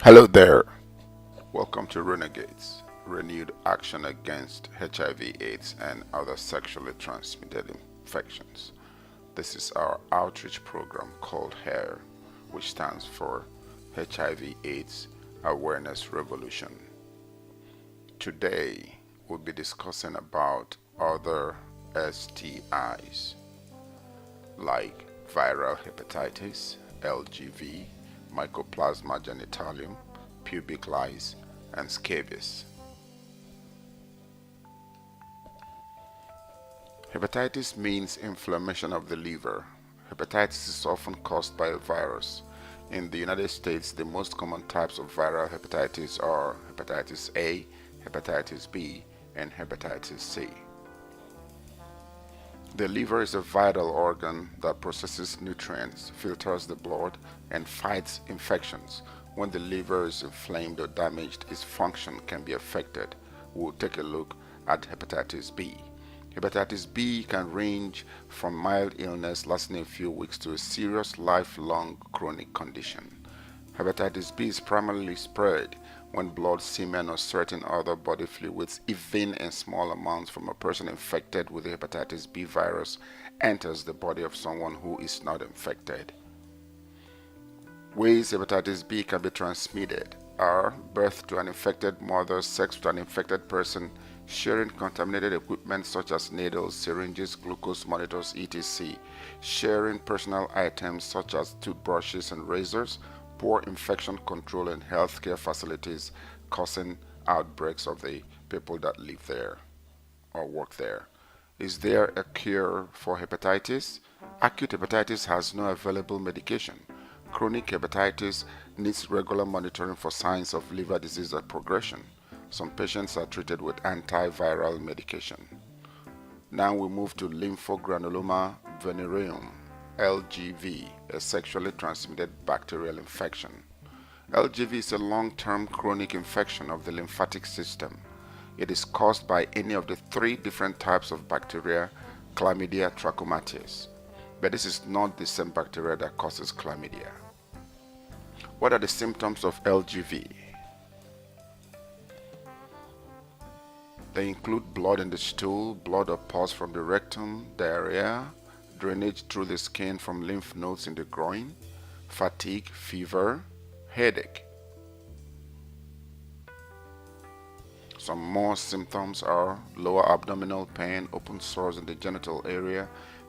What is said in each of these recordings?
Hello there. Welcome to Renaghaids, renewed action against HIV/AIDS and other sexually transmitted infections. This is our outreach program called HARE, which stands for HIV/AIDS Awareness Revolution. Today, we'll be discussing about other STIs like viral hepatitis, LGV, Mycoplasma genitalium, Pubic Lice, and Scabies. Hepatitis means inflammation of the liver. Hepatitis is often caused by a virus. In the United States, the most common types of viral hepatitis are hepatitis A, hepatitis B, and hepatitis C. The liver is a vital organ that processes nutrients, filters the blood, and fights infections. When the liver is inflamed or damaged, its function can be affected. We'll take a look at hepatitis B. Hepatitis B can range from mild illness lasting a few weeks to a serious lifelong chronic condition. Hepatitis B is primarily spread when blood, semen, or certain other body fluids, even in small amounts from a person infected with the hepatitis B virus, enters the body of someone who is not infected. Ways hepatitis B can be transmitted are birth to an infected mother, sex with an infected person, sharing contaminated equipment such as needles, syringes, glucose monitors, etc., sharing personal items such as toothbrushes and razors, poor infection control in healthcare facilities, causing outbreaks of the people that live there or work there. Is there a cure for hepatitis? Acute hepatitis has no available medication. Chronic hepatitis needs regular monitoring for signs of liver disease or progression. Some patients are treated with antiviral medication. Now we move to lymphogranuloma venereum, LGV, a sexually transmitted bacterial infection. LGV is a long-term chronic infection of the lymphatic system. It is caused by any of the three different types of bacteria, Chlamydia trachomatis. But this is not the same bacteria that causes chlamydia. What are the symptoms of LGV? They include blood in the stool, blood or pus from the rectum, diarrhea, drainage through the skin from lymph nodes in the groin, fatigue, fever, headache. Some more symptoms are lower abdominal pain, open sores in the genital area,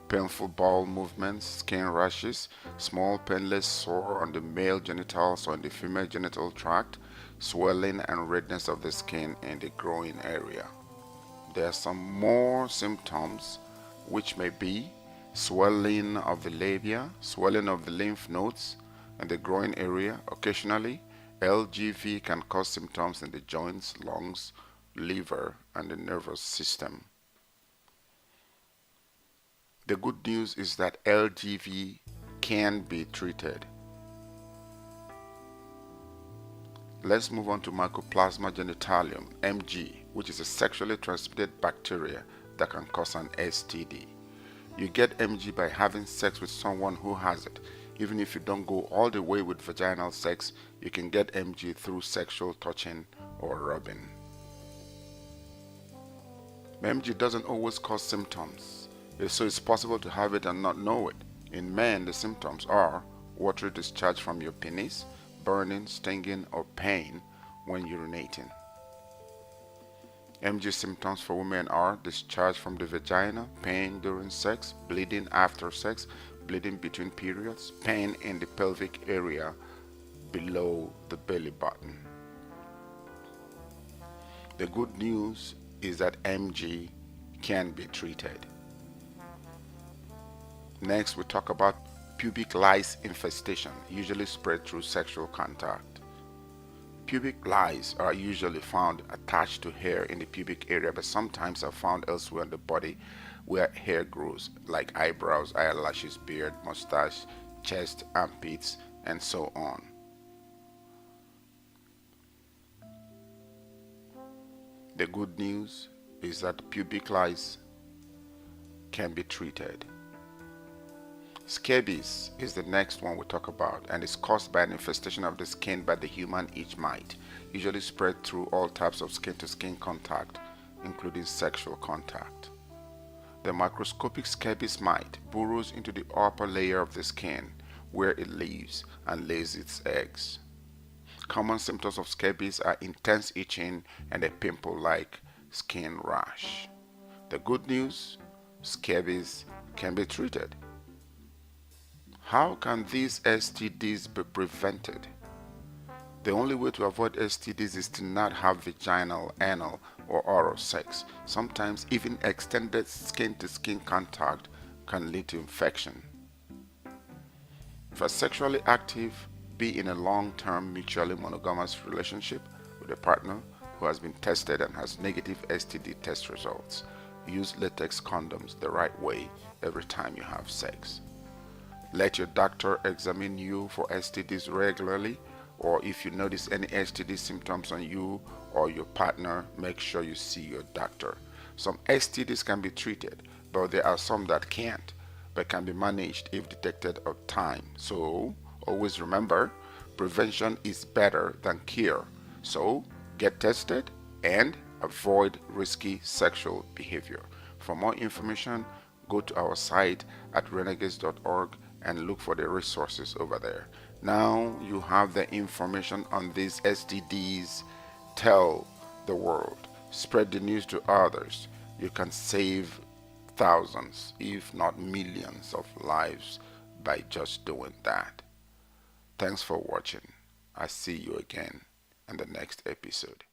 painful bowel movements, skin rashes, small painless sore on the male genitals or in the female genital tract, swelling and redness of the skin in the groin area. There are some more symptoms which may be swelling of the labia, swelling of the lymph nodes and the groin area. Occasionally, LGV can cause symptoms in the joints, lungs, liver, and the nervous system. The good news is that LGV can be treated. Let's move on to Mycoplasma genitalium, MG, which is a sexually transmitted bacteria that can cause an STD. You get MG by having sex with someone who has it. Even if you don't go all the way with vaginal sex, you can get MG through sexual touching or rubbing. MG doesn't always cause symptoms, so it's possible to have it and not know it. In men, the symptoms are watery discharge from your penis, burning, stinging, or pain when urinating. MG symptoms for women are discharge from the vagina, pain during sex, bleeding after sex, bleeding between periods, pain in the pelvic area below the belly button. The good news is that MG can be treated. Next, we talk about pubic lice infestation, usually spread through sexual contact. Pubic lice are usually found attached to hair in the pubic area, but sometimes are found elsewhere in the body where hair grows, like eyebrows, eyelashes, beard, mustache, chest, armpits, and so on. The good news is that pubic lice can be treated. Scabies is the next one we talk about, and is caused by an infestation of the skin by the human itch mite, usually spread through all types of skin-to-skin contact, including sexual contact. The microscopic scabies mite burrows into the upper layer of the skin, where it lives and lays its eggs. Common symptoms of scabies are intense itching and a pimple-like skin rash. The good news: scabies can be treated. How can these STDs be prevented? The only way to avoid STDs is to not have vaginal, anal, or oral sex. Sometimes even extended skin-to-skin contact can lead to infection. If you're sexually active, be in a long-term mutually monogamous relationship with a partner who has been tested and has negative STD test results. Use latex condoms the right way every time you have sex. Let your doctor examine you for STDs regularly, or if you notice any STD symptoms on you or your partner, make sure you see your doctor. Some STDs can be treated, but there are some that can't, but can be managed if detected on time. So always remember, prevention is better than cure. So get tested and avoid risky sexual behavior. For more information, go to our site at renaghaids.org and look for the resources over there. Now you have the information on these STDs. Tell the world. Spread the news to others. You can save thousands, if not millions of lives by just doing that. Thanks for watching. I see you again in the next episode.